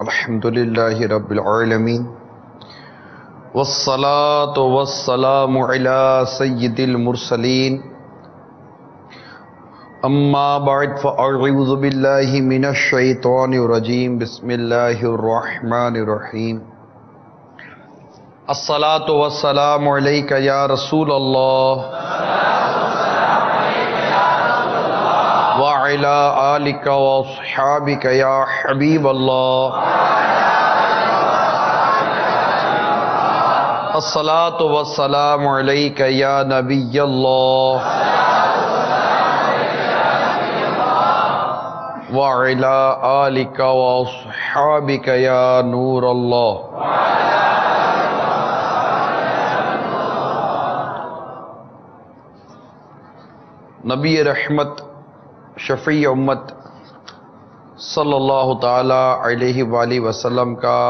الحمدللہ رب العالمین والصلاة والسلام علی سید المرسلین اما بعد فاعوذ باللہ من الشیطان الرجیم بسم اللہ الرحمن الرحیم الصلاة والسلام علیک یا رسول اللہ وعلی آلک واصحابک یا حبیب اللہ الصلاة والسلام علیک یا نبی اللہ وعلی آلک واصحابک یا نور اللہ. نبی رحمت شفیع امت صلی اللہ تعالی علیہ وآلہ وسلم کا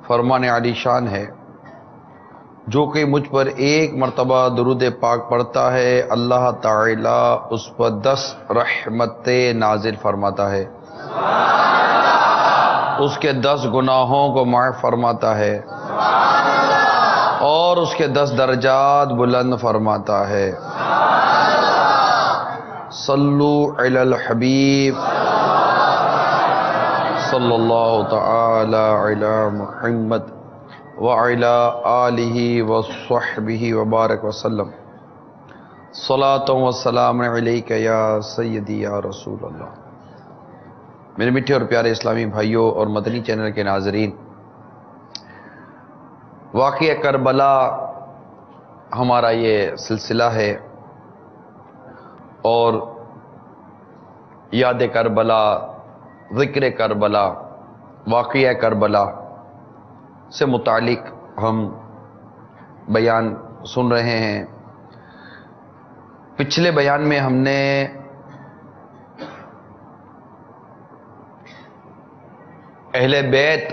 فرمان عالی شان ہے، جو کہ مجھ پر ایک مرتبہ درود پاک پڑھتا ہے اللہ تعالی اس پر 10 رحمتیں نازل فرماتا ہے، اس کے 10 گناہوں کو معاف فرماتا ہے اور اس کے 10 درجات بلند فرماتا ہے. صلو علی الحبیب صلی اللہ تعالی علی محمد وعلی آلہ وصحبہ وبارک وسلم. صلاۃ و سلام علیک یا سیدی یا رسول اللہ. میرے میٹھے اور پیارے اسلامی بھائیوں اور مدنی چینل کے ناظرین، واقعہ کربلا ہمارا یہ سلسلہ ہے اور یاد کربلا، ذکر کربلا، واقعہ کربلا سے متعلق ہم بیان سن رہے ہیں. پچھلے بیان میں ہم نے اہل بیت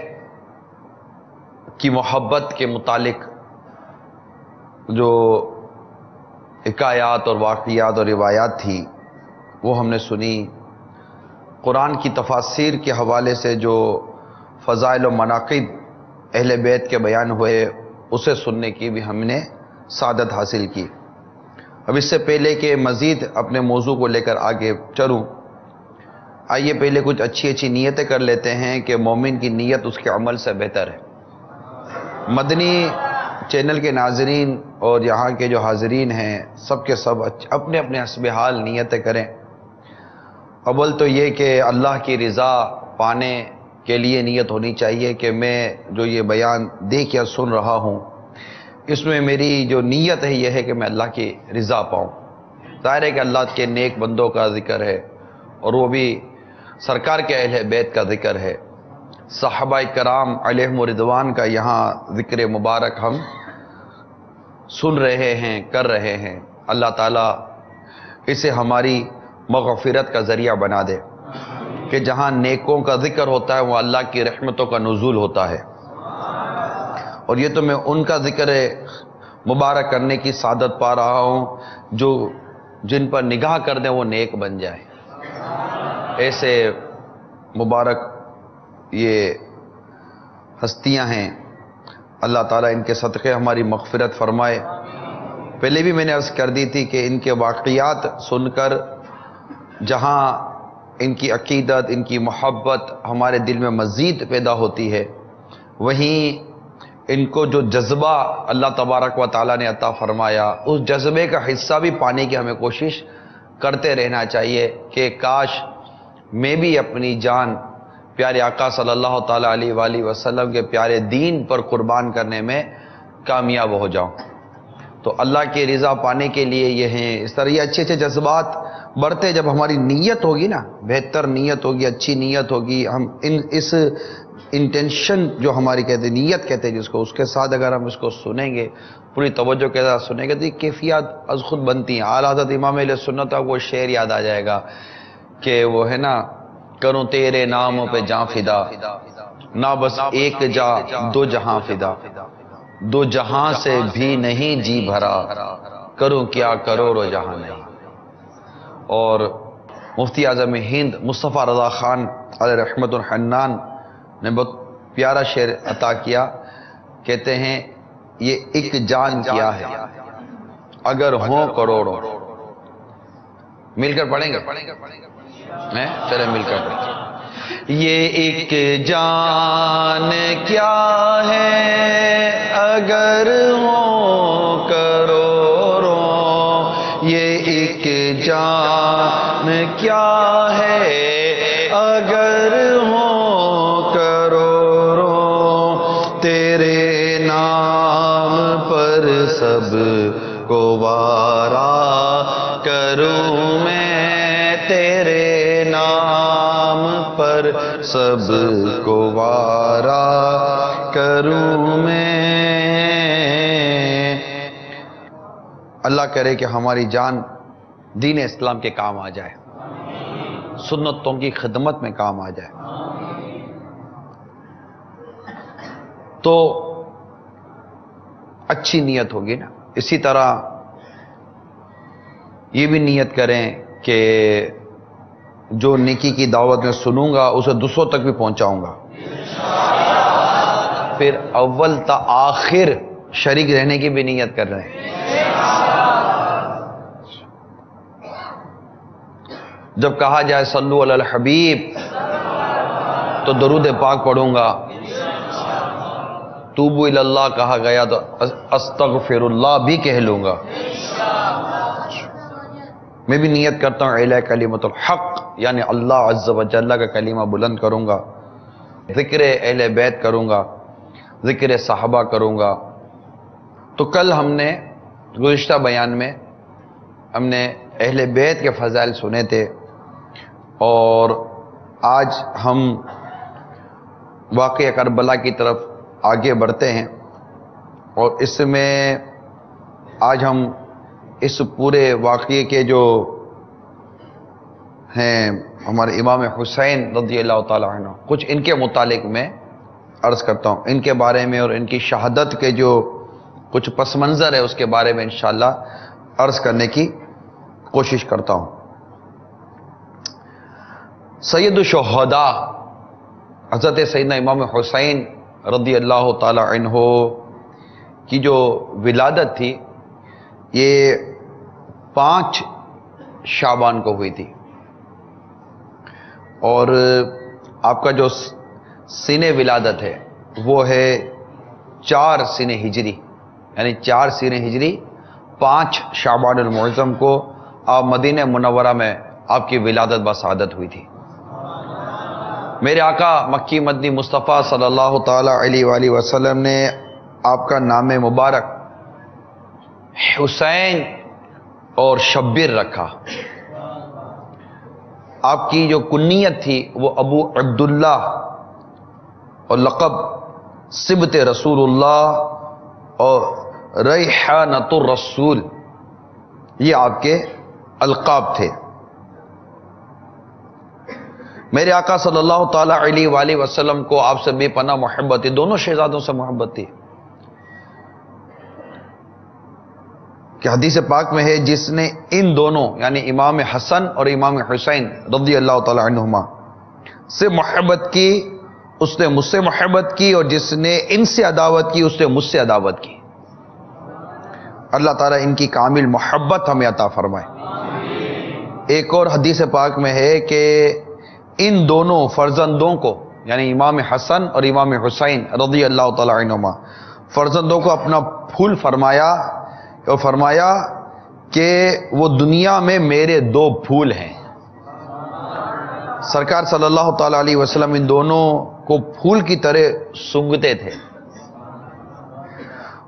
کی محبت کے متعلق جو حکایات اور واقعات اور روایات تھی وہ ہم نے سنی. قرآن کی تفاسیر کے حوالے سے جو فضائل و مناقب اہل بیت کے بیان ہوئے اسے سننے کی بھی ہم نے سعادت حاصل کی. اب اس سے پہلے کہ مزید اپنے موضوع کو لے کر آگے چلوں، آئیے پہلے کچھ اچھی اچھی نیتیں کر لیتے ہیں کہ مومن کی نیت اس کے عمل سے بہتر ہے. مدنی چینل کے ناظرین اور یہاں کے جو حاضرین ہیں سب کے سب اپنے اپنے حسب حال نیتیں کریں. اول تو یہ کہ اللہ کی رضا پانے کے لیے نیت ہونی چاہیے کہ میں جو یہ بیان دیکھ یا سن رہا ہوں اس میں میری جو نیت ہے یہ ہے کہ میں اللہ کی رضا پاؤں. ظاہر ہے کہ اللہ کے نیک بندوں کا ذکر ہے اور وہ بھی سرکار کے اہل بیت کا ذکر ہے، صحابہ کرام علیہم رضوان کا یہاں ذکر مبارک ہم سن رہے ہیں، کر رہے ہیں. اللہ تعالیٰ اسے ہماری مغفرت کا ذریعہ بنا دے کہ جہاں نیکوں کا ذکر ہوتا ہے وہ اللہ کی رحمتوں کا نزول ہوتا ہے. اور یہ تو میں ان کا ذکر مبارک کرنے کی سعادت پا رہا ہوں جو جن پر نگاہ کر دیں وہ نیک بن جائیں. ایسے مبارک یہ ہستیاں ہیں، اللہ تعالیٰ ان کے صدقے ہماری مغفرت فرمائے. پہلے بھی میں نے عرض کر دی تھی کہ ان کے واقعات سن کر جہاں ان کی عقیدت، ان کی محبت ہمارے دل میں مزید پیدا ہوتی ہے، وہیں ان کو جو جذبہ اللہ تبارک و تعالیٰ نے عطا فرمایا اس جذبے کا حصہ بھی پانے کی ہمیں کوشش کرتے رہنا چاہیے کہ کاش میں بھی اپنی جان پیارے آقا صلی اللہ تعالیٰ علیہ وآلہ وسلم کے پیارے دین پر قربان کرنے میں کامیاب ہو جاؤں. تو اللہ کی رضا پانے کے لیے یہ ہیں اس طرح یہ اچھے اچھے جذبات بڑھتے جب ہماری نیت ہوگی نا، بہتر نیت ہوگی، اچھی نیت ہوگی، ہم اس انٹینشن جو ہماری کہتے ہیں نیت کہتے ہیں جس کو، اس کے ساتھ اگر ہم اس کو سنیں گے پوری توجہ کے ساتھ سنیں گے تو یہ کیفیات از خود بنتی ہیں. اعلیٰ حضرت امام اہل سنت کا وہ شعر یاد آ جائے گا کہ وہ ہے نا، کروں تیرے نام پہ جاں فدا، نہ بس ایک جا دو جہاں فدا، دو جہاں سے بھی نہیں جی بھرا، کروں کیا کروڑ جہاں نہیں. اور مفتی اعظم ہند مصطفیٰ رضا خان علیہ رحمت الحنان نے بہت پیارا شعر عطا کیا. کہتے ہیں یہ ایک جان کیا ہے اگر ہوں کروڑوں. مل کر پڑھیں گے؟ چلے مل کر پڑھیں. یہ ایک جان کیا ہے اگر ہوں کروڑوں. یہ ایک جان کیا ہے اگر ہوں کروڑوں. تیرے نام پر سب کو وارا کروں میں. تیرے نام پر سب کو وارا کروں میں. اللہ کرے کہ ہماری جان دین اسلام کے کام آ جائے, سنتوں کی خدمت میں کام آ جائے. تو اچھی نیت ہوگی نا. اسی طرح یہ بھی نیت کریں کہ جو نیکی کی دعوت میں سنوں گا اسے دوسروں تک بھی پہنچاؤں گا. پھر اول تا آخر شریک رہنے کی بھی نیت کر رہے ہیں. جب کہا جائے صلو علی الحبیب تو درود پاک پڑھوں گا. توبو الی اللہ کہا گیا تو استغفر اللہ بھی کہہ لوں گا. میں بھی نیت کرتا ہوں اعلی کلمۃ الحق یعنی اللہ عز و جل کا کلمہ بلند کروں گا, ذکر اہل بیت کروں گا, ذکر صحابہ کروں گا. تو کل ہم نے گزشتہ بیان میں ہم نے اہل بیت کے فضائل سنے تھے, اور آج ہم واقعہ کربلا کی طرف آگے بڑھتے ہیں. اور اس میں آج ہم اس پورے واقعے کے جو ہیں ہمارے امام حسین رضی اللہ تعالیٰ عنہ, کچھ ان کے متعلق میں عرض کرتا ہوں, ان کے بارے میں اور ان کی شہادت کے جو کچھ پس منظر ہے اس کے بارے میں انشاءاللہ عرض کرنے کی کوشش کرتا ہوں. سید الشہداء حضرت سیدنا امام حسین رضی اللہ تعالی عنہ کی جو ولادت تھی یہ 5 شعبان کو ہوئی تھی, اور آپ کا جو سن ولادت ہے وہ ہے 4 سن ہجری, یعنی 4 سن ہجری 5 شعبان المعظم کو آپ مدینہ منورہ میں آپ کی ولادت بسعادت ہوئی تھی. میرے آقا مکی مدنی مصطفیٰ صلی اللہ تعالی علیہ وآلہ وسلم نے آپ کا نام مبارک حسین اور شبیر رکھا. آپ کی جو کنیت تھی وہ ابو عبداللہ اور لقب صبت رسول اللہ اور ریحانۃ الرسول, یہ آپ کے القاب تھے. میرے آقا صلی اللہ تعالی علیہ وآلہ وسلم کو آپ سے بے پناہ محبت تھی, دونوں شہزادوں سے محبت تھی. کہ حدیث پاک میں ہے جس نے ان دونوں یعنی امام حسن اور امام حسین رضی اللہ تعالی عنہما سے محبت کی اس نے مجھ سے محبت کی, اور جس نے ان سے عداوت کی اس نے مجھ سے عداوت کی. اللہ تعالیٰ ان کی کامل محبت ہمیں عطا فرمائے. ایک اور حدیث پاک میں ہے کہ ان دونوں فرزندوں کو یعنی امام حسن اور امام حسین رضی اللہ تعالی عنہما فرزندوں کو اپنا پھول فرمایا, اور فرمایا کہ وہ دنیا میں میرے 2 پھول ہیں. سرکار صلی اللہ تعالی علیہ وسلم ان دونوں کو پھول کی طرح سونگھتے تھے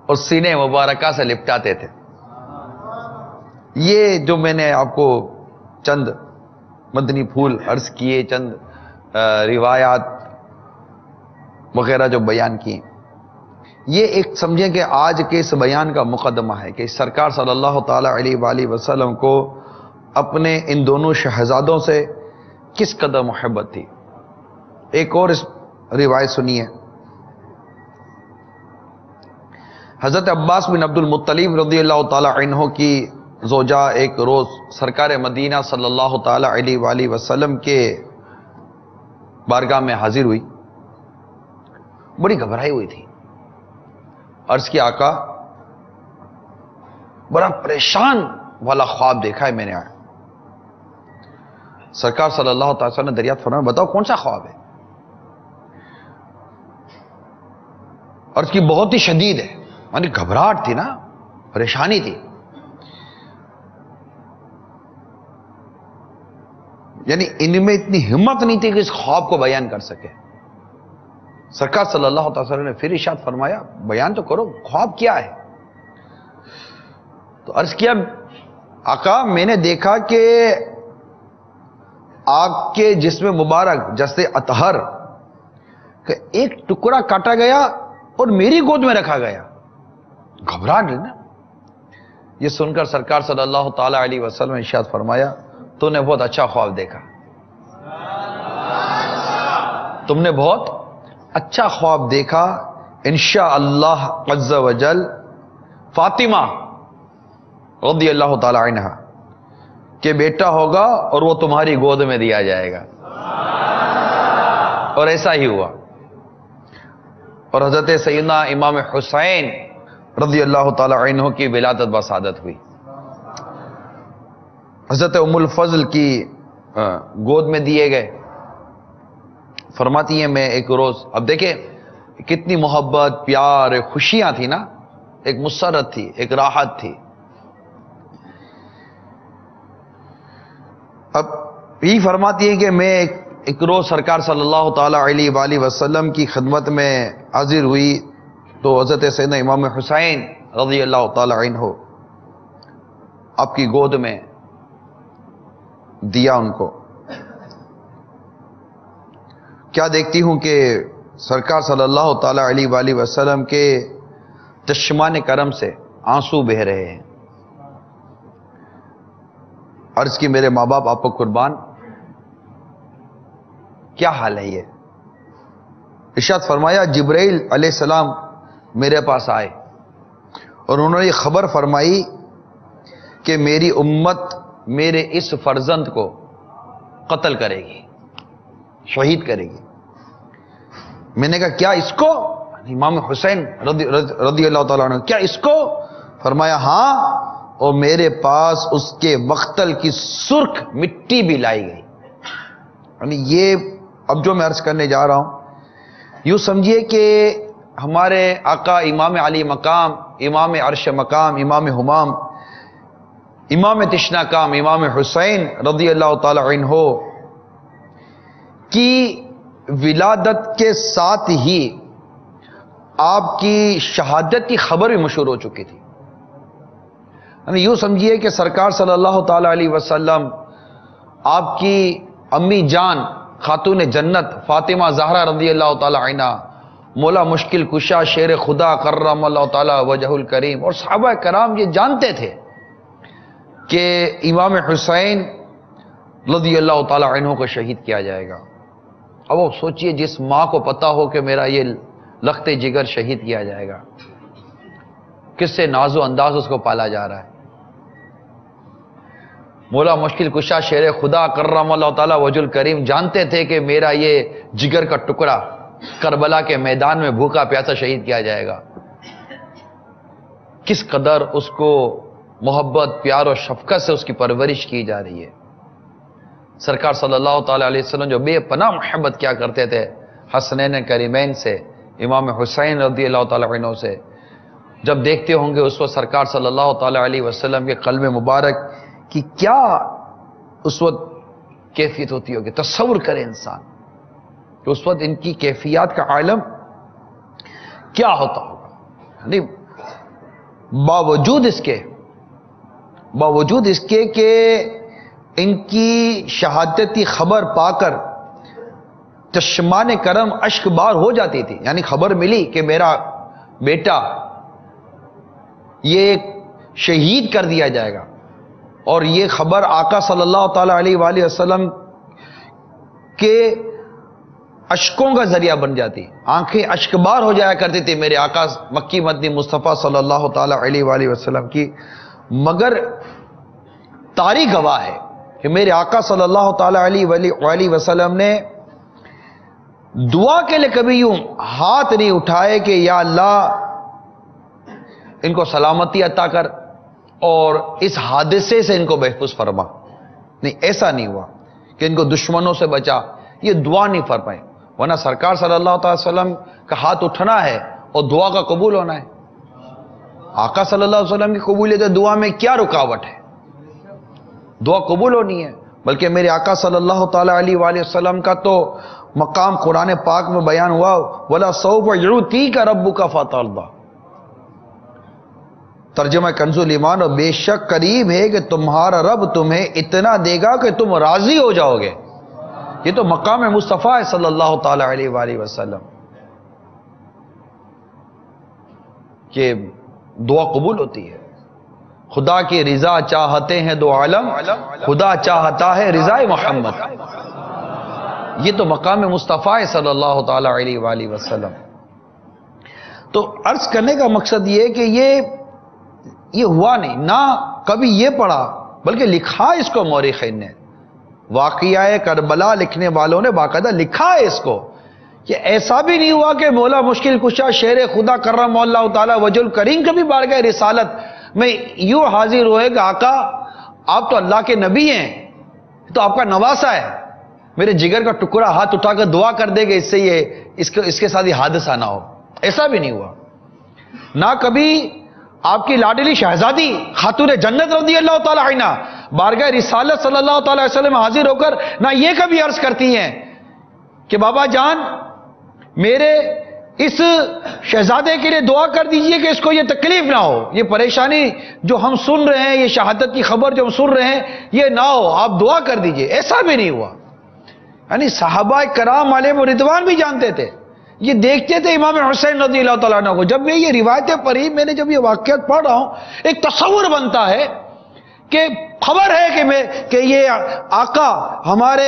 اور سینے مبارکہ سے لپٹاتے تھے. یہ جو میں نے آپ کو چند مدنی پھول عرض کیے, چند روایات وغیرہ جو بیان کیے, یہ ایک سمجھیں کہ آج کے اس بیان کا مقدمہ ہے کہ سرکار صلی اللہ تعالی علیہ وآلہ وسلم کو اپنے ان دونوں شہزادوں سے کس قدر محبت تھی. ایک اور اس روایت سنیے. حضرت عباس بن عبد المطلب رضی اللہ تعالی عنہ کی زوجہ ایک روز سرکار مدینہ صلی اللہ تعالی علیہ وآلہ وسلم کے بارگاہ میں حاضر ہوئی بڑی گھبرائی ہوئی تھی. عرض کی آقا بڑا پریشان والا خواب دیکھا ہے میں نے. سرکار صلی اللہ تعالی وسلم نے دریافت فرمایا بتاؤ کون سا خواب ہے؟ عرض کی بہت ہی شدید ہے. یعنی گھبراہٹ تھی نا، پریشانی تھی. یعنی ان میں اتنی ہمت نہیں تھی کہ اس خواب کو بیان کر سکے. سرکار صلی اللہ تعالی وسلم نے پھر ارشاد فرمایا بیان تو کرو، خواب کیا ہے؟ تو عرض کیا آقا میں نے دیکھا کہ آپ کے جسم مبارک جیسے اطہر کہ ایک ٹکڑا کاٹا گیا اور میری گود میں رکھا گیا. گھبراہٹ نا. یہ سن کر سرکار صلی اللہ تعالی علیہ وسلم نے ارشاد فرمایا تو نے بہت اچھا خواب دیکھا، تم نے بہت اچھا خواب دیکھا. انشاءاللہ عز وجل فاطمہ رضی اللہ تعالی عنہا کہ بیٹا ہوگا اور وہ تمہاری گود میں دیا جائے گا. اور ایسا ہی ہوا. اور حضرت سیدنا امام حسین رضی اللہ تعالی عنہ کی ولادت بسعادت ہوئی. حضرت ام الفضل کی گود میں دیے گئے. فرماتی ہیں میں ایک روز، اب دیکھیں کتنی محبت پیار خوشیاں تھی نا، ایک مسرت تھی، ایک راحت تھی. اب یہی فرماتی ہیں کہ میں ایک روز سرکار صلی اللہ تعالی علیہ وآلہ وسلم کی خدمت میں حاضر ہوئی تو حضرت سیدنا امام حسین رضی اللہ تعالی عنہ آپ کی گود میں دیا ان کو. کیا دیکھتی ہوں کہ سرکار صلی اللہ تعالی علیہ وآلہ وسلم کے چشمان کرم سے آنسو بہ رہے ہیں. عرض کی میرے ماں باپ آپ کو قربان، کیا حال ہے یہ؟ ارشاد فرمایا جبرائیل علیہ السلام میرے پاس آئے اور انہوں نے یہ خبر فرمائی کہ میری امت میرے اس فرزند کو قتل کرے گی، شہید کرے گی. میں نے کہا کیا اس کو؟ امام حسین رضی اللہ تعالیٰ عنہ کیا اس کو؟ فرمایا ہاں، اور میرے پاس اس کے مقتل کی سرخ مٹی بھی لائی گئی. یعنی یہ اب جو میں عرض کرنے جا رہا ہوں یوں سمجھیے کہ ہمارے آقا امام علی مقام، امام عرش مقام، امام حمام، امام تشنا کام، امام حسین رضی اللہ تعالی عنہ کی ولادت کے ساتھ ہی آپ کی شہادت کی خبر بھی مشہور ہو چکی تھی. یعنی یوں سمجھیے کہ سرکار صلی اللہ تعالی علیہ وسلم آپ کی امی جان خاتون جنت فاطمہ زہرا رضی اللہ تعالی عنہ، مولا مشکل کشا شیر خدا کرم اللہ تعالی وجہ الکریم، اور صحابہ کرام یہ جانتے تھے کہ امام حسین رضی اللہ تعالی عنہ کو شہید کیا جائے گا. اب وہ سوچئے جس ماں کو پتا ہو کہ میرا یہ لخت جگر شہید کیا جائے گا، کس سے ناز و انداز اس کو پالا جا رہا ہے. مولا مشکل کشا شیر خدا کرم اللہ تعالی وجہ الکریم جانتے تھے کہ میرا یہ جگر کا ٹکڑا کربلا کے میدان میں بھوکا پیاسا شہید کیا جائے گا. کس قدر اس کو محبت پیار و شفقت سے اس کی پرورش کی جا رہی ہے. سرکار صلی اللہ تعالی علیہ وسلم جو بے پناہ محبت کیا کرتے تھے حسنین کریمین سے، امام حسین رضی اللہ تعالی عنہ سے، جب دیکھتے ہوں گے اس وقت سرکار صلی اللہ تعالی علیہ وسلم کے قلب مبارک کی کیا اس وقت کیفیت ہوتی ہوگی. تصور کرے انسان کہ اس وقت ان کی کیفیات کا عالم کیا ہوتا ہوگا. یعنی باوجود اس کے کہ ان کی شہادتی خبر پا کر چشمان کرم اشک بار ہو جاتی تھی. یعنی خبر ملی کہ میرا بیٹا یہ شہید کر دیا جائے گا، اور یہ خبر آقا صلی اللہ تعالی علیہ وآلہ وسلم کے اشکوں کا ذریعہ بن جاتی، آنکھیں اشکبار ہو جایا کرتی تھی میرے آقا مکی مدنی مصطفیٰ صلی اللہ تعالی علیہ وآلہ وسلم کی. مگر تاریخ گواہ ہے کہ میرے آقا صلی اللہ تعالی علیہ وآلہ وسلم نے دعا کے لیے کبھی یوں ہاتھ نہیں اٹھائے کہ یا اللہ ان کو سلامتی عطا کر اور اس حادثے سے ان کو محفوظ فرما. نہیں، ایسا نہیں ہوا کہ ان کو دشمنوں سے بچا. یہ دعا نہیں فرمائے، ورنہ سرکار صلی اللہ تعالی وسلم کا ہاتھ اٹھنا ہے اور دعا کا قبول ہونا ہے. آقا صلی اللہ علیہ وسلم کی قبولیت دعا میں کیا رکاوٹ ہے؟ دعا قبول ہونی ہے. بلکہ میرے آقا صلی اللہ تعالی علیہ وآلہ وسلم کا تو مقام قرآن پاک میں بیان ہوا، وَلَا سَوْفَ يُعْطِيكَ رَبُّكَ فَتَرْضَىٰ. ترجمہ کنز الایمان، اور بے شک قریب ہے کہ تمہارا رب تمہیں اتنا دے گا کہ تم راضی ہو جاؤ گے. یہ تو مقام مصطفیٰ ہے صلی اللہ تعالی علیہ وآلہ وسلم کہ دعا قبول ہوتی ہے. خدا کی رضا چاہتے ہیں دو عالم، خدا چاہتا ہے رضا محمد. یہ تو مقام مصطفیٰ ہے صلی اللہ تعالی علیہ وآلہ وسلم. تو عرض کرنے کا مقصد یہ ہے کہ یہ ہوا نہیں، نہ کبھی یہ پڑھا، بلکہ لکھا اس کو مورخین نے. واقعہ کربلا لکھنے والوں نے باقاعدہ لکھا ہے اس کو کہ ایسا بھی نہیں ہوا کہ مولا مشکل کشا شیر خدا کرم اللہ تعالی وجہ الکریم کبھی بارگاہ رسالت میں یوں حاضر ہوئے کہ آقا آپ تو اللہ کے نبی ہیں، تو آپ کا نواسا ہے، میرے جگر کا ٹکڑا ہاتھ اٹھا کر دعا کر دے گا اس سے اس کے ساتھ یہ حادثہ نہ ہو. ایسا بھی نہیں ہوا. نہ کبھی آپ کی لاڈلی شہزادی خاتون جنت رضی اللہ تعالی عنہ بارگاہ رسالت صلی اللہ تعالی وسلم حاضر ہو کر نہ یہ کبھی عرض کرتی ہیں کہ بابا جان میرے اس شہزادے کے لیے دعا کر دیجئے کہ اس کو یہ تکلیف نہ ہو، یہ پریشانی جو ہم سن رہے ہیں، یہ شہادت کی خبر جو ہم سن رہے ہیں یہ نہ ہو، آپ دعا کر دیجئے. ایسا بھی نہیں ہوا. یعنی صحابہ کرام علیہم رضوان بھی جانتے تھے، یہ دیکھتے تھے امام حسین رضی اللہ تعالیٰ عنہ کو. جب میں یہ روایتیں پڑھی، میں نے جب یہ واقعات پڑھ رہا ہوں، ایک تصور بنتا ہے کہ خبر ہے کہ یہ آقا ہمارے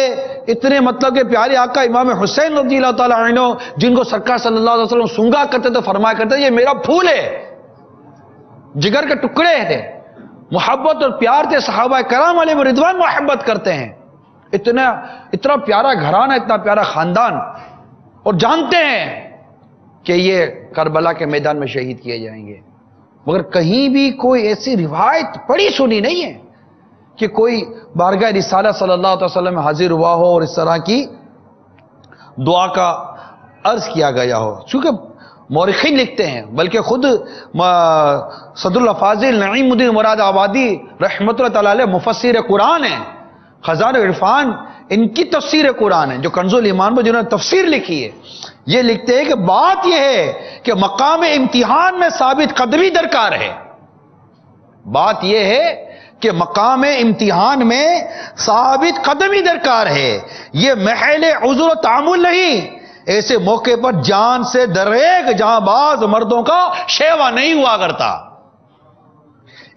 اتنے مطلب کہ پیارے آقا امام حسین رضی اللہ تعالیٰ عنہ جن کو سرکار صلی اللہ علیہ وسلم سنگا کرتے تھے، فرمایا کرتے تھے یہ میرا پھول ہے، جگر کے ٹکڑے تھے، محبت اور پیار تھے. صحابہ کرام علیہ رضوان محبت کرتے ہیں، اتنا پیارا گھرانہ، اتنا پیارا خاندان، اور جانتے ہیں کہ یہ کربلا کے میدان میں شہید کیے جائیں گے. مگر کہیں بھی کوئی ایسی روایت پڑھی سنی نہیں ہے کہ کوئی بارگاہ رسالہ صلی اللہ علیہ وسلم میں حاضر ہوا ہو اور اس طرح کی دعا کا عرض کیا گیا ہو. چونکہ مورخین لکھتے ہیں، بلکہ خود صدر الافاضل نعیم الدین مراد آبادی رحمۃ اللہ تعالی علیہ مفسر قرآن ہیں، خزانہ عرفان ان کی تفسیر قرآن ہے، جو کنز الایمان میں جنہوں نے تفسیر لکھی ہے. یہ لکھتے ہیں کہ بات یہ ہے کہ مقام امتحان میں ثابت قدمی درکار ہے. بات یہ ہے کہ مقام امتحان میں ثابت قدمی درکار ہے. یہ محل عذر و تعامل نہیں. ایسے موقع پر جان سے دریغ جہاں باز مردوں کا شیوا نہیں ہوا کرتا.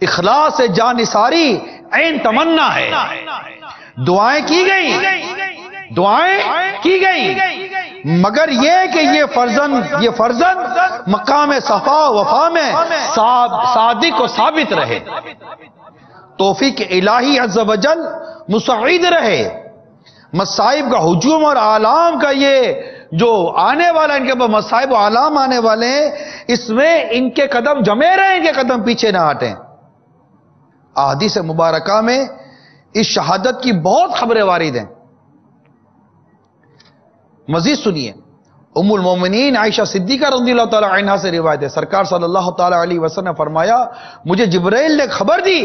اخلاص سے جان نثاری عین تمنا ہے. دعائیں کی گئی مگر یہ کہ یہ فرزند مقام صفا وفا میں صادق و ثابت رہے، توفیق الہی عز و جل مساعد رہے. مصائب کا ہجوم اور آلام کا یہ جو آنے والا، ان کے پاس مصائب و آلام آنے والے ہیں، اس میں ان کے قدم جمے رہے، ان کے قدم پیچھے نہ ہٹیں. احادیث مبارکہ میں اس شہادت کی بہت خبریں وارد ہیں. مزید سنیے، ام المومنین عائشہ صدیقہ رضی اللہ تعالی عنہا سے روایت ہے، سرکار صلی اللہ تعالی علیہ وسلم نے فرمایا مجھے جبرائیل نے خبر دی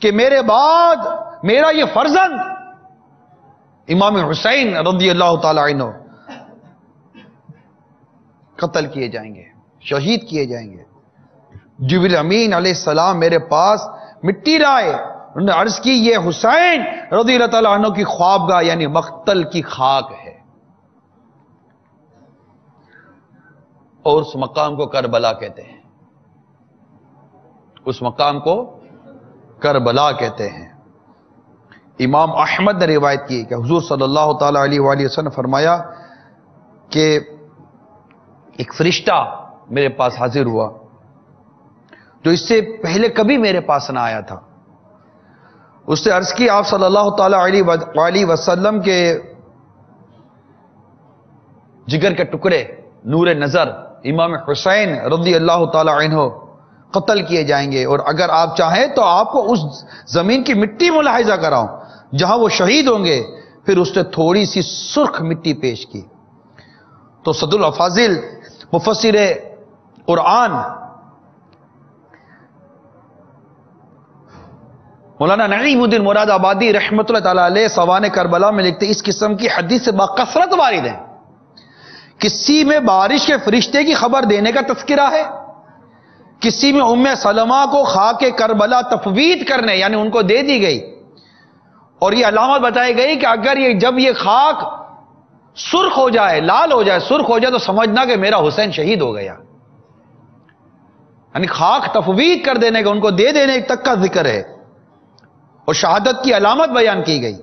کہ میرے بعد میرا یہ فرزند امام حسین رضی اللہ تعالی عنہ قتل کیے جائیں گے، شہید کیے جائیں گے. جبریل امین علیہ السلام میرے پاس مٹی لائے، انہوں نے عرض کی یہ حسین رضی اللہ تعالیٰ عنہ کی خوابگاہ یعنی مقتل کی خاک ہے، اور اس مقام کو کربلا کہتے ہیں. اس مقام کو کربلا کہتے ہیں. امام احمد نے روایت کی کہ حضور صلی اللہ تعالی علیہ وآلہ وسلم نے فرمایا کہ ایک فرشتہ میرے پاس حاضر ہوا جو اس سے پہلے کبھی میرے پاس نہ آیا تھا. اس سے عرض کی آپ صلی اللہ تعالی علیہ وسلم کے جگر کے ٹکڑے نور نظر امام حسین رضی اللہ تعالی عنہ قتل کیے جائیں گے، اور اگر آپ چاہیں تو آپ کو اس زمین کی مٹی ملاحظہ کراؤں جہاں وہ شہید ہوں گے، پھر اس نے تھوڑی سی سرخ مٹی پیش کی تو صد الافاضل مفسر قرآن مولانا نعیم الدین مراد آبادی رحمۃ اللہ تعالی علیہ سوانح کربلا میں لکھتے اس قسم کی حدیث سے بکثرت وارد ہیں۔ کسی میں بارش کے فرشتے کی خبر دینے کا تذکرہ ہے، کسی میں ام سلمہ کو خاک کربلا تفویض کرنے یعنی ان کو دے دی گئی، اور یہ علامت بتائی گئی کہ اگر جب یہ خاک سرخ ہو جائے، لال ہو جائے، سرخ ہو جائے تو سمجھنا کہ میرا حسین شہید ہو گیا، یعنی خاک تفویض کر دینے کا، ان کو دے دینے تک کا ذکر ہے، اور شہادت کی علامت بیان کی گئی،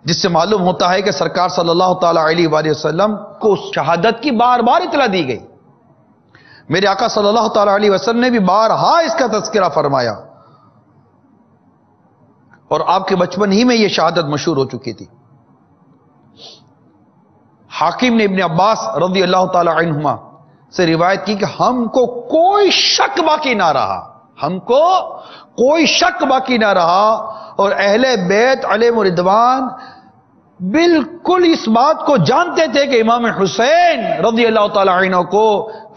جس سے معلوم ہوتا ہے کہ سرکار صلی اللہ تعالی علیہ وآلہ وسلم کو اس شہادت کی بار بار اطلاع دی گئی۔ میرے آقا صلی اللہ تعالی علیہ وسلم نے بھی بارہا اس کا تذکرہ فرمایا، اور آپ کے بچپن ہی میں یہ شہادت مشہور ہو چکی تھی۔ حاکم نے ابن عباس رضی اللہ تعالی عنہما سے روایت کی کہ ہم کو کوئی شک باقی نہ رہا، ہم کو کوئی شک باقی نہ رہا، اور اہل بیت علیہم رضوان بالکل اس بات کو جانتے تھے کہ امام حسین رضی اللہ تعالی عنہ کو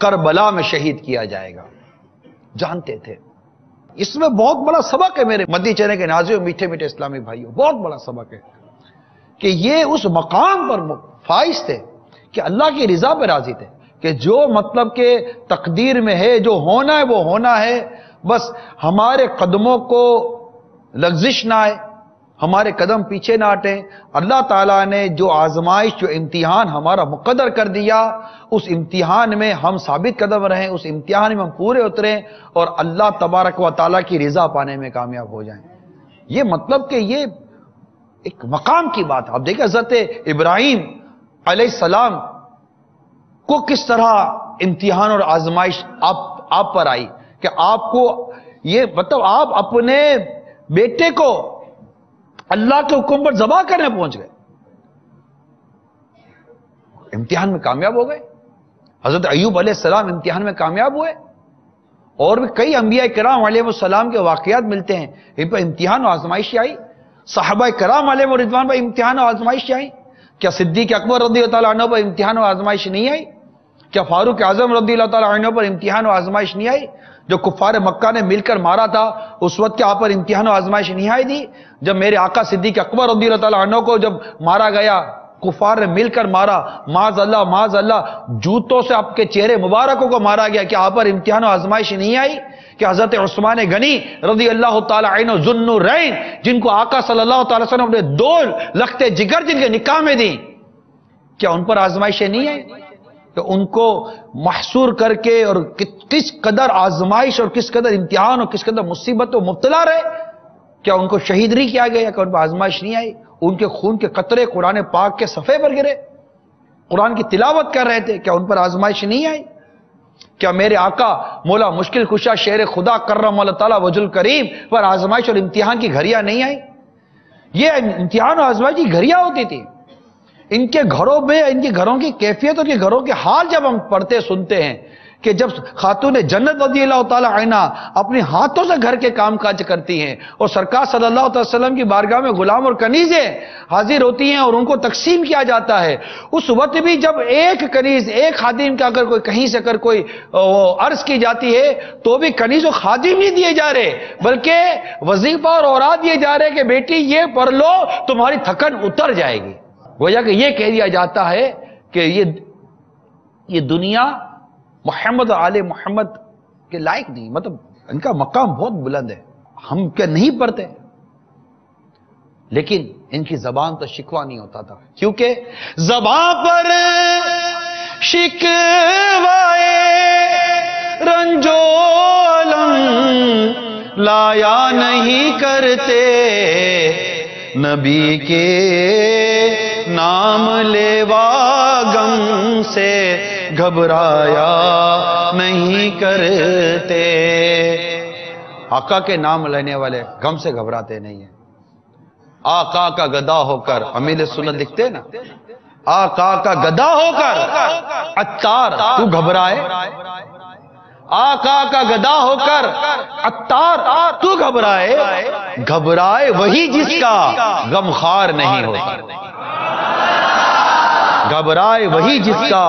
کربلا میں شہید کیا جائے گا، جانتے تھے۔ اس میں بہت بڑا سبق ہے میرے مدنی چینل کے ناظرین، میٹھے میٹھے اسلامی بھائیوں، بہت بڑا سبق ہے کہ یہ اس مقام پر فائز تھے کہ اللہ کی رضا پہ راضی تھے، کہ جو مطلب کہ تقدیر میں ہے، جو ہونا ہے وہ ہونا ہے، بس ہمارے قدموں کو لغزش نہ آئے، ہمارے قدم پیچھے نہ ہٹیں۔ اللہ تعالیٰ نے جو آزمائش، جو امتحان ہمارا مقدر کر دیا، اس امتحان میں ہم ثابت قدم رہیں، اس امتحان میں ہم پورے اتریں، اور اللہ تبارک و تعالیٰ کی رضا پانے میں کامیاب ہو جائیں۔ یہ مطلب کہ یہ ایک مقام کی بات ہے۔ آپ دیکھیں حضرت ابراہیم علیہ السلام کو کس طرح امتحان اور آزمائش آپ پر آئی، کہ آپ کو یہ مطلب آپ اپنے بیٹے کو اللہ کے حکم پر ذبح کرنے پہنچ گئے، امتحان میں کامیاب ہو گئے۔ حضرت ایوب علیہ السلام امتحان میں کامیاب ہوئے، اور بھی کئی انبیاء کرام علیہ السلام کے واقعات ملتے ہیں، ان پر امتحان و آزمائش آئی۔ صحابہ کرام علیہ رضوان پر امتحان و آزمائش آئی، کیا صدیق اکبر رضی اللہ تعالیٰ عنہ پر امتحان و آزمائش نہیں آئی؟ کیا فاروق اعظم رضی اللہ تعالیٰ عنہ پر امتحان و آزمائش نہیں آئی؟ جو کفار مکہ نے مل کر مارا تھا اس وقت کیا آپ پر امتحان و آزمائش نہیں آئی تھی؟ جب میرے آقا صدیق اکبر رضی اللہ تعالیٰ عنہ کو جب مارا گیا، کفار نے مل کر مارا، معاذ اللہ جوتوں سے آپ کے چہرے مبارکوں کو مارا گیا، کیا آپ پر امتحان و آزمائش نہیں آئی؟ کہ حضرت عثمان غنی رضی اللہ تعالی عنہ ذو النورین، جن کو آقا صلی اللہ تعالی وسلم نے 2 لخت جگر جن کے نکاح میں دی، کیا ان پر آزمائشیں نہیں آئی؟ کہ ان کو محصور کر کے اور کس قدر آزمائش اور کس قدر امتحان اور کس قدر مصیبت و مبتلا رہے، کیا ان کو شہید نہیں کیا گیا؟ کہ ان پر آزمائش نہیں آئی؟ ان کے خون کے قطرے قرآن پاک کے صفحے پر گرے، قرآن کی تلاوت کر رہے تھے، کیا ان پر آزمائش نہیں آئی؟ کیا میرے آقا مولا مشکل کشا شیر خدا کرم اللہ تعالیٰ وجہ الکریم پر آزمائش اور امتحان کی گھڑیاں نہیں آئی؟ یہ امتحان اور آزمائش کی گھڑیاں ہوتی تھی۔ ان کے گھروں میں، ان کے گھروں کی کیفیت اور گھروں کے حال جب ہم پڑھتے سنتے ہیں کہ جب خاتون جنت رضی اللہ تعالی عنہ اپنے ہاتھوں سے گھر کے کام کاج کرتی ہیں، اور سرکار صلی اللہ علیہ وسلم کی بارگاہ میں غلام اور کنیزیں حاضر ہوتی ہیں اور ان کو تقسیم کیا جاتا ہے، اس وقت بھی جب ایک کنیز، ایک خادم کا اگر کوئی کہیں سے اگر کوئی عرض کی جاتی ہے تو بھی کنیز و خادم نہیں دیے جا رہے، بلکہ وظیفہ اور اوراد دیے جا رہے کہ بیٹی یہ پڑھ لو تمہاری تھکن اتر جائے گی۔ گویا کہ یہ کہہ دیا جاتا ہے کہ یہ دنیا محمد اور آل محمد کے لائق نہیں، مطلب ان کا مقام بہت بلند ہے، ہم کیا نہیں پڑھتے؟ لیکن ان کی زبان تو شکوہ نہیں ہوتا تھا، کیونکہ زبان پر شکوائے رنجو علم لایا نہیں کرتے، نبی کے نام لیوا غم سے گھبرایا نہیں کرتے۔ آقا کے نام لینے والے غم سے گھبراتے نہیں ہیں۔ آقا کا گدا ہو کر امیر سنت لکھتے نا، آقا کا گدا ہو کر عطار تو گھبرائے، آقا کا گدا ہو کر عطار تو گھبرائے، گھبرائے وہی جس کا غمخوار نہیں ہوتا، گھبرائے وہی جس کا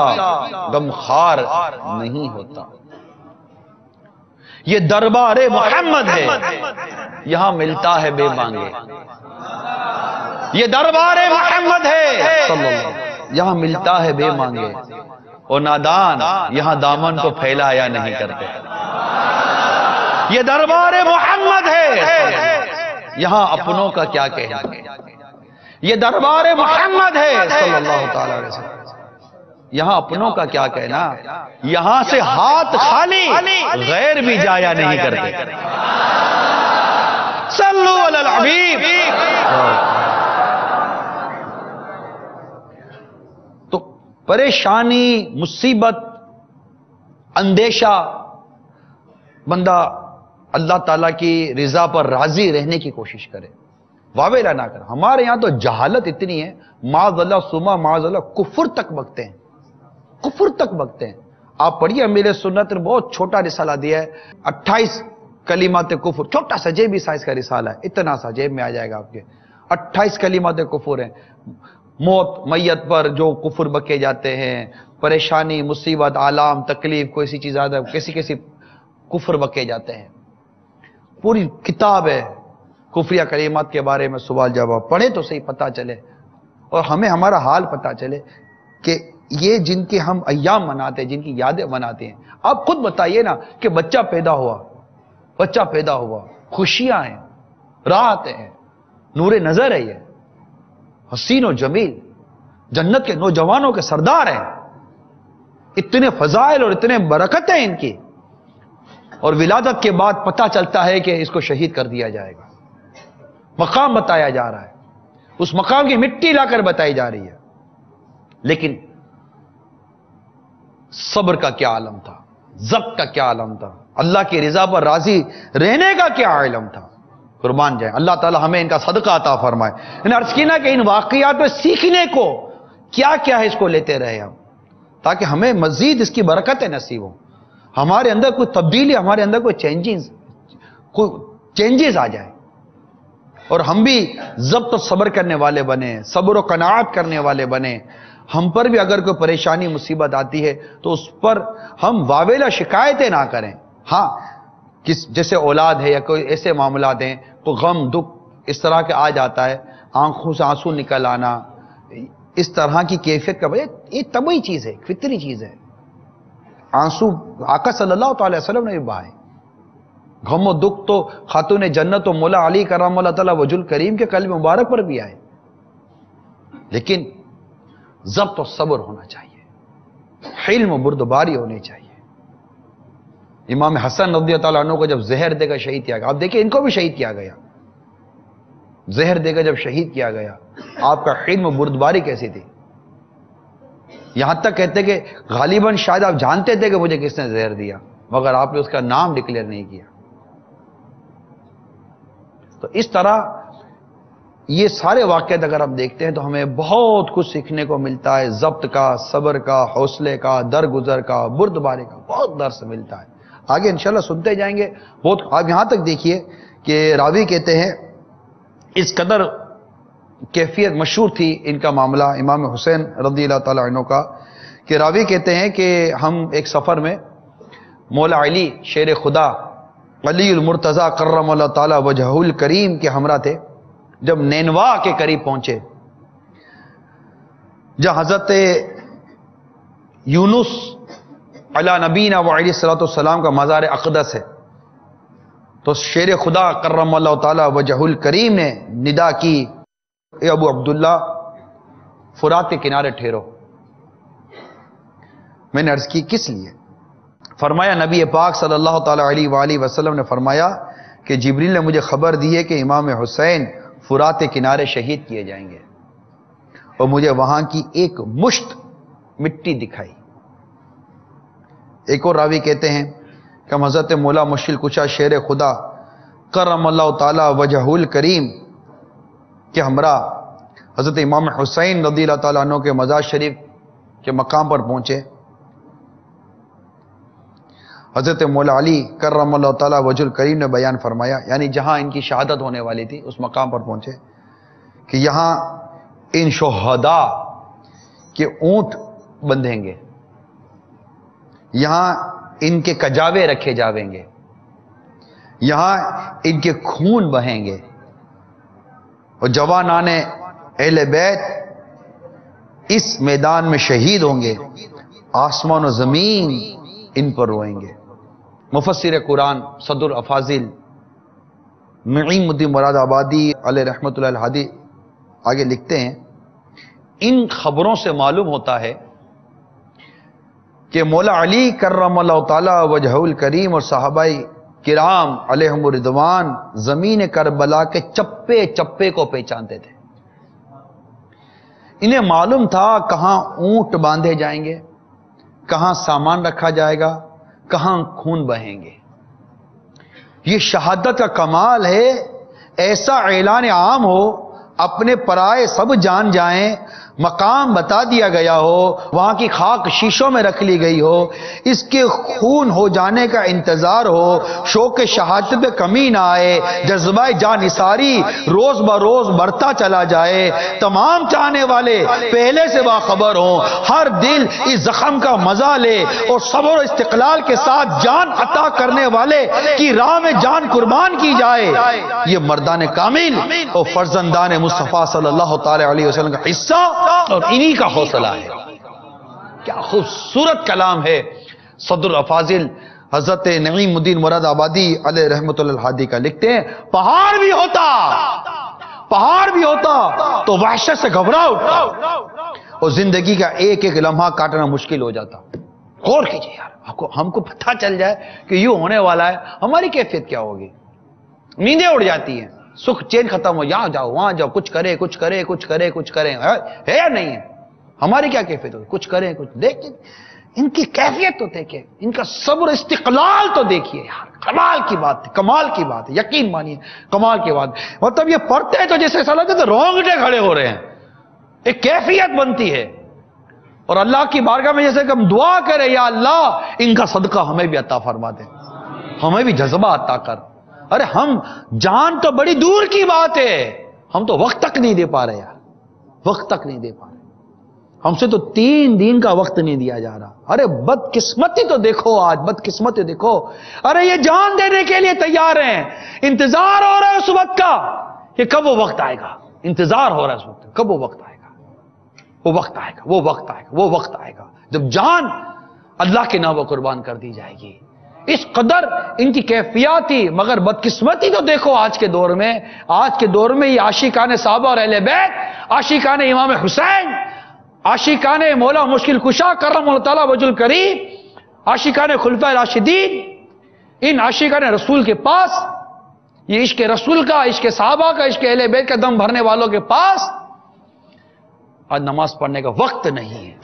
غمخوار نہیں ہوتا۔ یہ دربار محمد ہے، یہاں ملتا ہے بے مانگے، یہ دربار محمد ہے صلی اللہ علیہ وسلم، یہاں ملتا ہے بے مانگے، اور نادان یہاں دامن کو پھیلایا نہیں کرتے۔ یہ دربار محمد ہے، یہاں اپنوں کا کیا کہنا، یہ دربار محمد ہے صلی اللہ تعالی علیہ وسلم، یہاں اپنوں کا کیا کہنا، یہاں سے ہاتھ خالی غیر بھی جایا نہیں کرتے۔ صلو علی الحبیب۔ تو پریشانی، مصیبت، اندیشہ، بندہ اللہ تعالیٰ کی رضا پر راضی رہنے کی کوشش کرے، واویلا نہ کرے۔ ہمارے یہاں تو جہالت اتنی ہے، معاذ اللہ سما معاذ اللہ، کفر تک بکتے ہیں، کفر تک بکتے ہیں۔ آپ پڑھیے امیر سنت نے بہت چھوٹا رسالہ دیا ہے، 28 کلمات کفر، چھوٹا سا جیبی سائز کا رسالہ ہے، اتنا سا جیب میں آ جائے گا آپ کے، 28 کلمات کفر ہیں۔ موت، میت پر جو کفر بکے جاتے ہیں، پریشانی، مصیبت، آلام، تکلیف، کوئی سی چیز آتا ہے، کیسی کفر بکے جاتے ہیں۔ پوری کتاب ہے کفریہ کلمات کے بارے میں، سوال جواب پڑھے تو صحیح پتہ چلے، اور ہمیں ہمارا حال پتہ چلے کہ یہ جن کے ہم ایام مناتے ہیں، جن کی یادیں مناتے ہیں، آپ خود بتائیے نا کہ بچہ پیدا ہوا، بچہ پیدا ہوا، خوشیاں ہیں، راحت ہے، نور نظر ہے، یہ حسین و جمیل، جنت کے نوجوانوں کے سردار ہیں، اتنے فضائل اور اتنے برکت ہیں ان کی، اور ولادت کے بعد پتہ چلتا ہے کہ اس کو شہید کر دیا جائے گا، مقام بتایا جا رہا ہے، اس مقام کی مٹی لا کر بتائی جا رہی ہے۔ لیکن صبر کا کیا عالم تھا، ضبط کا کیا عالم تھا، اللہ کی رضا پر راضی رہنے کا کیا عالم تھا۔ قربان جائیں، اللہ تعالی ہمیں ان کا صدقہ عطا فرمائے۔ ان عرض کی نا کہ ان واقعات میں سیکھنے کو کیا کیا ہے، اس کو لیتے رہے ہم، تاکہ ہمیں مزید اس کی برکتیں نصیب ہوں، ہمارے اندر کوئی تبدیلی، ہمارے اندر کوئی چینجز آ جائے، اور ہم بھی ضبط و صبر کرنے والے بنے، صبر و قناعت کرنے والے بنے۔ ہم پر بھی اگر کوئی پریشانی مصیبت آتی ہے تو اس پر ہم واویلا شکایتیں نہ کریں۔ ہاں، جیسے اولاد ہے یا کوئی ایسے معاملات ہیں تو غم، دکھ اس طرح کے آ جاتا ہے، آنکھوں سے آنسو نکل آنا، اس طرح کی کیفیت کا وجہ یہ طبعی چیز ہے، فطری چیز ہے۔ آنسو آقا صلی اللہ تعالی وسلم نے بھی بہائے، غم و دکھ تو خاتون جنت و مولا علی کرم اللہ تعالی وجہ الکریم کے قلب مبارک پر بھی آئے، لیکن ضبط و صبر ہونا چاہیے، حلم و بردباری ہونی چاہیے۔ امام حسن رضی اللہ عنہ کو جب زہر دے کر شہید کیا گیا، آپ دیکھیں ان کو بھی شہید کیا گیا، زہر دے کر جب شہید کیا گیا، آپ کا حلم و بردباری کیسی تھی؟ یہاں تک کہتے کہ غالباً شاید آپ جانتے تھے کہ مجھے کس نے زہر دیا، مگر آپ نے اس کا نام ڈکلیئر نہیں کیا۔ تو اس طرح یہ سارے واقعات اگر ہم دیکھتے ہیں تو ہمیں بہت کچھ سیکھنے کو ملتا ہے، ضبط کا، صبر کا، حوصلے کا، درگزر کا، بردباری کا بہت درس ملتا ہے۔ آگے انشاءاللہ سنتے جائیں گے بہت۔ آپ یہاں تک دیکھیے کہ راوی کہتے ہیں اس قدر کیفیت مشہور تھی ان کا معاملہ امام حسین رضی اللہ تعالی عنہ کا، کہ راوی کہتے ہیں کہ ہم ایک سفر میں مولا علی شیر خدا علی المرتضی کرم اللہ تعالی وجہ الکریم کے ہمراہ تھے۔ جب نینوا کے قریب پہنچے، جہاں حضرت یونس علی نبینا وعلیہ الصلوۃ والسلام کا مزار اقدس ہے، تو شیر خدا کرم اللہ تعالی وجہ الکریم نے ندا کی، اے ابو عبداللہ فرات کے کنارے ٹھہرو۔ میں نے عرض کی کس لیے؟ فرمایا نبی پاک صلی اللہ تعالی علیہ وآلہ وسلم نے فرمایا کہ جبریل نے مجھے خبر دی ہے کہ امام حسین فرات کے کنارے شہید کیے جائیں گے، اور مجھے وہاں کی ایک مشت مٹی دکھائی۔ ایک اور راوی کہتے ہیں کہ ہم حضرت مولا مشکل کشا شیر خدا کرم اللہ تعالی وجہ الکریم کے ہمراہ حضرت امام حسین رضی اللہ تعالیٰ عنہ کے مزار شریف کے مقام پر پہنچے. حضرت مولا علی کرم اللہ تعالیٰ وجہ الکریم نے بیان فرمایا، یعنی جہاں ان کی شہادت ہونے والی تھی اس مقام پر پہنچے کہ یہاں ان شہداء کے اونٹ بندھیں گے، یہاں ان کے کجاوے رکھے جاویں گے، یہاں ان کے خون بہیں گے، اور جوانان اہل بیت اس میدان میں شہید ہوں گے، آسمان و زمین ان پر روئیں گے. مفسر قرآن صدر افاضل نعیم الدین مراد آبادی علیہ رحمۃ اللہ الہادی آگے لکھتے ہیں، ان خبروں سے معلوم ہوتا ہے کہ مولا علی کرم اللہ تعالی وجہ الکریم اور صحابہ کرام علیہم الرضوان زمین کربلا کے چپے چپے کو پہچانتے تھے. انہیں معلوم تھا کہاں اونٹ باندھے جائیں گے، کہاں سامان رکھا جائے گا، کہاں خون بہیں گے. یہ شہادت کا کمال ہے، ایسا اعلان عام ہو، اپنے پرائے سب جان جائیں، مقام بتا دیا گیا ہو، وہاں کی خاک شیشوں میں رکھ لی گئی ہو، اس کے خون ہو جانے کا انتظار ہو، شوق شہادت پہ کمی نہ آئے، جذبہ جان نثاری روز بروز بڑھتا چلا جائے، تمام چاہنے والے پہلے سے باخبر ہوں، ہر دل اس زخم کا مزہ لے اور صبر و استقلال کے ساتھ جان عطا کرنے والے کی راہ میں جان قربان کی جائے. یہ مردان کامل اور فرزندان مصطفیٰ صلی اللہ تعالی علیہ وسلم کا حصہ اور انہی کا حوصلہ ہے. کیا خوبصورت کلام ہے صدر افاضل حضرت نعیم الدین مراد آبادی علیہ رحمۃ اللہ الہادی کا. لکھتے ہیں پہاڑ بھی ہوتا تو وحشت سے گھبرا اٹھتا اور زندگی کا ایک ایک لمحہ کاٹنا مشکل ہو جاتا. غور کیجئے یار، ہم کو پتہ چل جائے کہ یوں ہونے والا ہے، ہماری کیفیت کیا ہوگی؟ نیندیں اڑ جاتی ہیں، سکھ چین ختم ہو، یہاں جاؤ وہاں جاؤ، کچھ کرے ہے یا نہیں ہے؟ ہماری کیا کیفیت ہوگی؟ کچھ کریں کچھ دیکھیں، ان کی کیفیت تو دیکھیں، ان کا صبر استقلال تو دیکھیے یار. کمال کی بات ہے، کمال کی بات ہے، یقین مانیے کمال کی بات. مطلب یہ پڑھتے ہیں تو جیسے سا لگتا ہے رونگٹے کھڑے ہو رہے ہیں، ایک کیفیت بنتی ہے. اور اللہ کی بارگاہ میں جیسے کہ ہم دعا کریں یا اللہ ان کا صدقہ ہمیں بھی عطا فرما دے، ہمیں بھی جذبہ عطا کر. ارے ہم جان تو بڑی دور کی بات ہے، ہم تو وقت تک نہیں دے پا رہے یار، وقت تک نہیں دے پا رہے. ہم سے تو 3 دن کا وقت نہیں دیا جا رہا. ارے بدقسمتی تو دیکھو، آج بدقسمتی دیکھو. ارے یہ جان دینے کے لیے تیار ہیں، انتظار ہو رہا ہے اس وقت کا کہ کب وہ وقت آئے گا. انتظار ہو رہا ہے اس وقت، کب وہ وقت آئے گا، وہ وقت آئے گا، وہ وقت آئے گا، وہ وقت آئے گا جب جان اللہ کے نام قربان کر دی جائے گی. اس قدر ان کی کیفیات تھی. مگر بدقسمتی تو دیکھو آج کے دور میں یہ عاشقان صحابہ اور اہل بیت، عاشقان امام حسین، عاشقان مولا مشکل کشا کرم اللہ تعالی وجہ الکریم، عاشقان خلفائے راشدین، ان عاشقان رسول کے پاس، یہ عشق رسول کا، عشق صحابہ کا، عشق اہل بیت کا دم بھرنے والوں کے پاس آج نماز پڑھنے کا وقت نہیں ہے.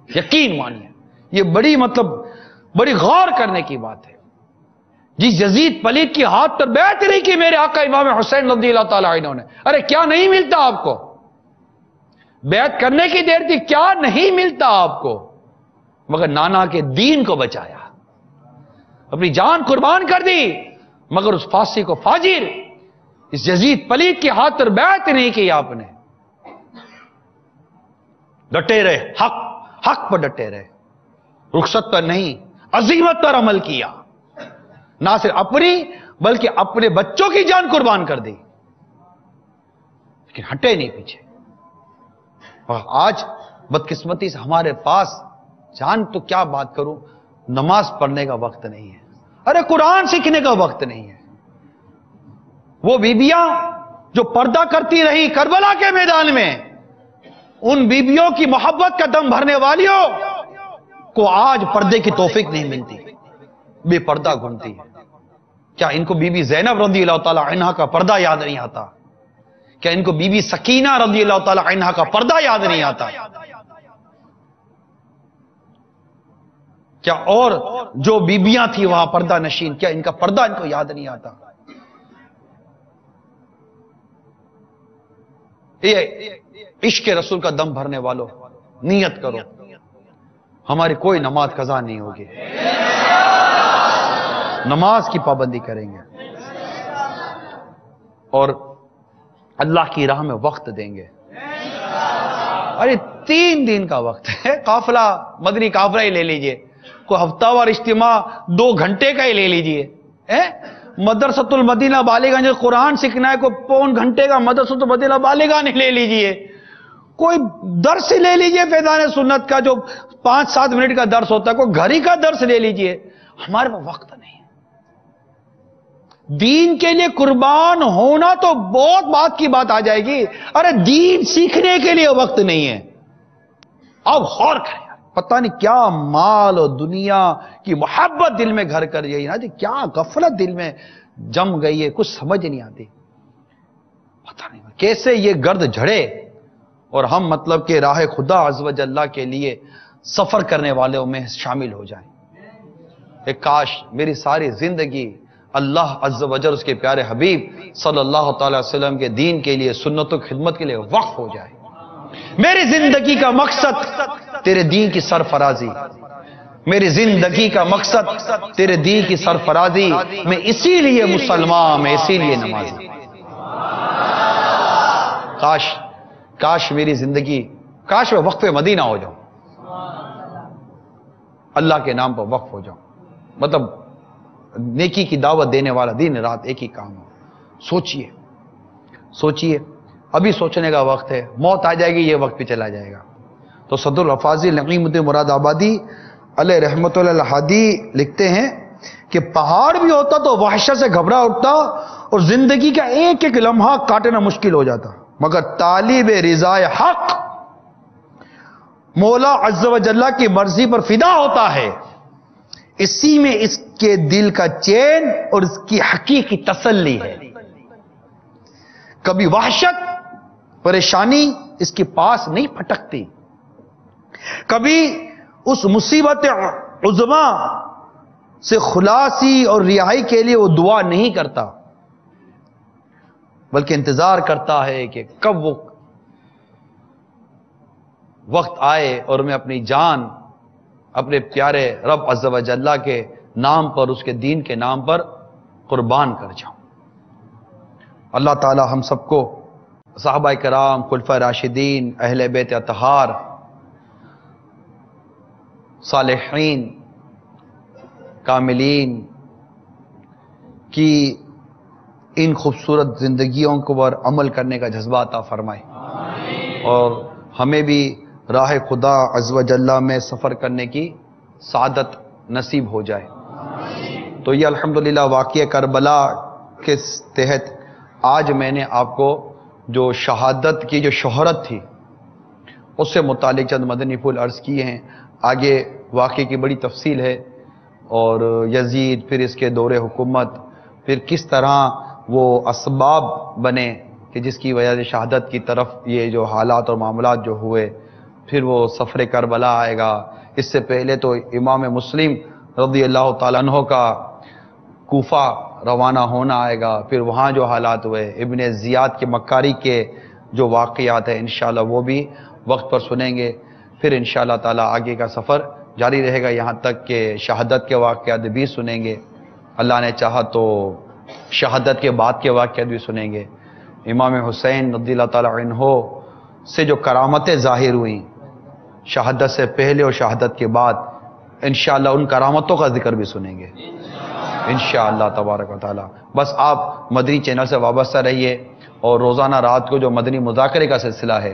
یقین مانیے یہ بڑی غور کرنے کی بات ہے. جس یزید پلید کی ہاتھ پر بیعت نہیں کی میرے آقا امام حسین رضی اللہ تعالی عنہ نے، ارے کیا نہیں ملتا آپ کو؟ بیعت کرنے کی دیر تھی، کیا نہیں ملتا آپ کو؟ مگر نانا کے دین کو بچایا، اپنی جان قربان کر دی. مگر اس فاسق کو فاجر، اس یزید پلید کی ہاتھ پر بیعت نہیں کی آپ نے. ڈٹے رہے، حق پر ڈٹے رہے، رخصت پر نہیں، عزیمت پر عمل کیا. نہ صرف اپنی بلکہ اپنے بچوں کی جان قربان کر دی، لیکن ہٹے نہیں پیچھے. اور آج بدقسمتی سے ہمارے پاس جان تو کیا بات کروں، نماز پڑھنے کا وقت نہیں ہے. ارے قرآن سیکھنے کا وقت نہیں ہے. وہ بیبیاں جو پردہ کرتی رہی کربلا کے میدان میں، ان بیبیوں کی محبت کا دم بھرنے والیوں کو آج پردے کی توفیق نہیں ملتی، بے پردہ گھومتی ہے. کیا ان کو بی بی زینب رضی اللہ تعالی عنہا کا پردہ یاد نہیں آتا؟ کیا ان کو بی بی سکینہ رضی اللہ تعالی عنہا کا پردہ یاد نہیں آتا؟ کیا اور جو بیبیاں تھی وہاں پردہ نشین، کیا ان کا پردہ ان کو یاد نہیں آتا؟ یہ عشق رسول کا دم بھرنے والوں نیت کرو، ہماری کوئی نماز قضا نہیں ہوگی، نماز کی پابندی کریں گے اور اللہ کی راہ میں وقت دیں گے۔ ارے 3 دن کا وقت ہے، قافلہ مدنی قافلہ ہی لے لیجئے، کوئی ہفتہ وار اجتماع 2 گھنٹے کا ہی لے لیجئے، مدرسۃ المدینہ بالیگنج قرآن سیکھنا ہے، کوئی 1.25 گھنٹے کا مدرسۃ المدینہ بالیگنج لے لیجئے، کوئی درس لے لیجئے فیضان سنت کا جو 5-7 منٹ کا درس ہوتا ہے، کوئی گھر ہی کا درس لے لیجئے۔ ہمارے پاس وقت نہیں، دین کے لیے قربان ہونا تو بہت بات کی بات آ جائے گی، ارے دین سیکھنے کے لیے وقت نہیں ہے۔ اب غور کریں، پتہ نہیں کیا مال اور دنیا کی محبت دل میں گھر کر گئی نا جی، کیا غفلت دل میں جم گئی ہے، کچھ سمجھ نہیں آتی، پتہ نہیں کیسے یہ گرد جھڑے اور ہم مطلب کہ راہ خدا عز و جل کے لیے سفر کرنے والوں میں شامل ہو جائیں۔ ایک کاش میری ساری زندگی اللہ عز و جل اس کے پیارے حبیب صلی اللہ تعالی وسلم کے دین کے لیے، سنت و خدمت کے لیے وقف ہو جائے۔ میری زندگی کا مقصد تیرے دین کی سرفرازی، میری زندگی کا مقصد تیرے دین کی سرفرازی، میں اسی لیے مسلمان، میں اسی لیے نمازی۔ کاش میری زندگی، کاش میں وقف مدینہ ہو جاؤں، اللہ کے نام پر وقف ہو جاؤں، مطلب نیکی کی دعوت دینے والا دن رات ایک ہی کام ہو۔ سوچئے ابھی سوچنے کا وقت ہے، موت آ جائے گی، یہ وقت بھی چلا جائے گا۔ تو صدر الافاضل نقیم الدین مراد آبادی علیہ رحمت اللہ الحادی لکھتے ہیں کہ پہاڑ بھی ہوتا تو وحشت سے گھبرا اٹھتا اور زندگی کا ایک ایک لمحہ کاٹنا مشکل ہو جاتا، مگر طالب رضائے حق مولا عز و جل کی مرضی پر فدا ہوتا ہے، اسی میں اس کے دل کا چین اور اس کی حقیقی تسلی ہے۔ کبھی وحشت پریشانی اس کے پاس نہیں پھٹکتی، کبھی اس مصیبت عظما سے خلاصی اور رہائی کے لیے وہ دعا نہیں کرتا، بلکہ انتظار کرتا ہے کہ کب وہ وقت آئے اور میں اپنی جان اپنے پیارے رب عز و جل کے نام پر، اس کے دین کے نام پر قربان کر جاؤں۔ اللہ تعالی ہم سب کو صحابہ کرام، خلفائے راشدین، اہل بیت اطہار، صالحین، کاملین کی ان خوبصورت زندگیوں کو پر عمل کرنے کا جذبہ عطا فرمائے، اور ہمیں بھی راہ خدا عز و جل میں سفر کرنے کی سعادت نصیب ہو جائے۔ تو یہ الحمدللہ واقعہ کربلا کے تحت آج میں نے آپ کو جو شہادت کی جو شہرت تھی اس سے متعلق چند مدنی پھول عرض کیے ہیں۔ آگے واقعے کی بڑی تفصیل ہے، اور یزید، پھر اس کے دور حکومت، پھر کس طرح وہ اسباب بنے کہ جس کی وجہ سے شہادت کی طرف یہ جو حالات اور معاملات جو ہوئے، پھر وہ سفر کربلا آئے گا۔ اس سے پہلے تو امام مسلم رضی اللہ تعالیٰ عنہ کا کوفہ روانہ ہونا آئے گا، پھر وہاں جو حالات ہوئے، ابن زیاد کے مکاری کے جو واقعات ہیں انشاءاللہ وہ بھی وقت پر سنیں گے۔ پھر انشاءاللہ تعالیٰ آگے کا سفر جاری رہے گا، یہاں تک کہ شہادت کے واقعات بھی سنیں گے، اللہ نے چاہا تو شہادت کے بعد کے واقعات بھی سنیں گے۔ امام حسین رضی اللہ تعالیٰ عنہ سے جو کرامتیں ظاہر ہوئیں شہادت سے پہلے اور شہادت کے بعد، انشاءاللہ ان کرامتوں کا ذکر بھی سنیں گے انشاءاللہ تبارک و تعالی۔ بس آپ مدنی چینل سے وابستہ رہیے، اور روزانہ رات کو جو مدنی مذاکرے کا سلسلہ ہے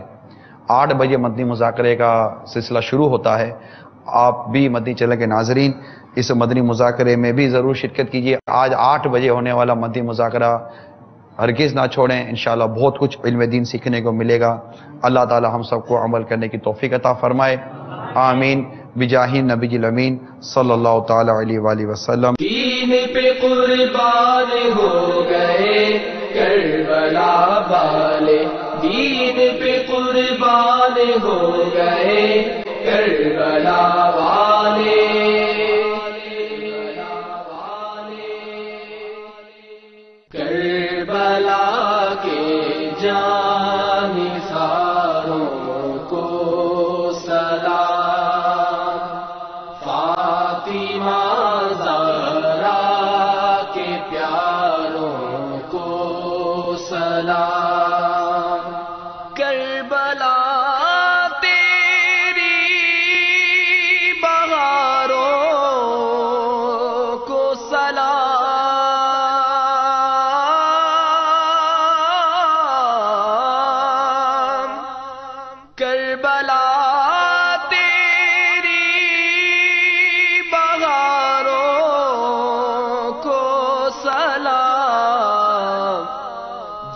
8 بجے مدنی مذاکرے کا سلسلہ شروع ہوتا ہے، آپ بھی مدنی چینل کے ناظرین اس مدنی مذاکرے میں بھی ضرور شرکت کیجیے۔ آج 8 بجے ہونے والا مدنی مذاکرہ ہرگز نہ چھوڑیں، انشاءاللہ بہت کچھ علم دین سیکھنے کو ملے گا۔ اللہ تعالی ہم سب کو عمل کرنے کی توفیق عطا فرمائے، آمین، بجاہ نبی الامین صلی اللہ تعالی علیہ وآلہ وسلم۔ دین پہ قربان ہو گئے کربلا والے، دین پہ قربان ہو گئے کربلا والے، کربلا کے جان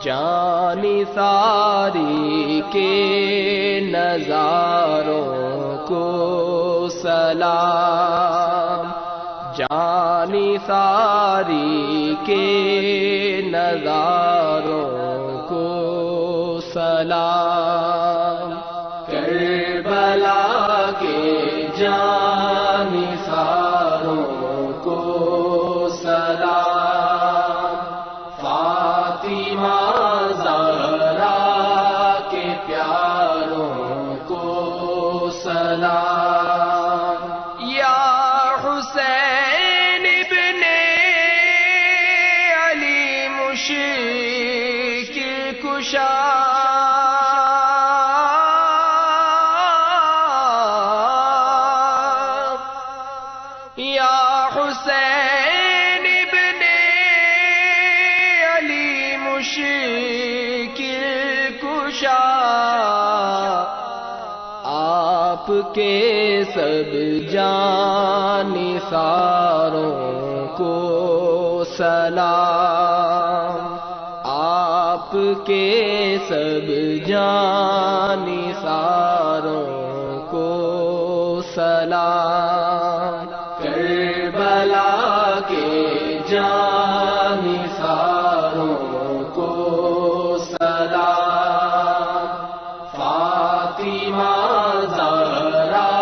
جانی ساری کے نظاروں کو سلام، جانی ساری کے نظاروں کو سلام، کربلا کے جانی ساروں کو سلام، فاطمہ زہرا کے پیاروں کو سلام، یا حسین ابن علی مشکل کشا، یا حسین ابن علی مشکل کشا، آپ کے سب جانثاروں کو سلام، آپ کے سب جانثاروں کو سلام، کربلا کے جانثاروں کو سلام، فاطمہ زہرا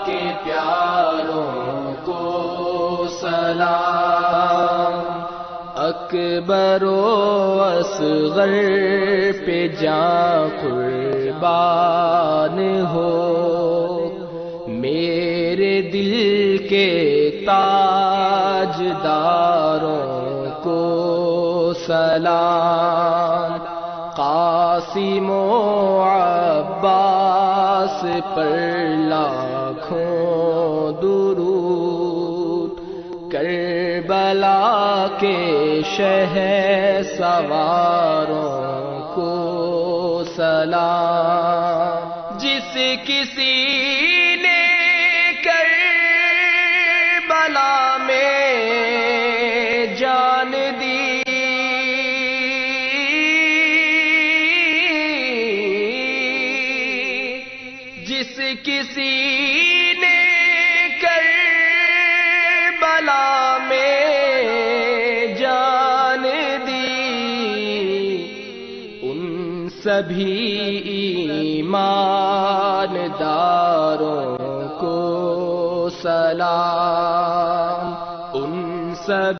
کے پیاروں کو سلام، اکبر و اصغر پہ جاں قربان ہو، میرے دل کے تاجداروں کو سلام، قاسم و عباس پر لاکھوں درود، کربلا کے شہسواروں کو سلام، جس کسی نے کربلا میں جان دی، جس کسی نے کربلا میں جان دی، ان سبھی ایمانداروں کو سلام، ان سب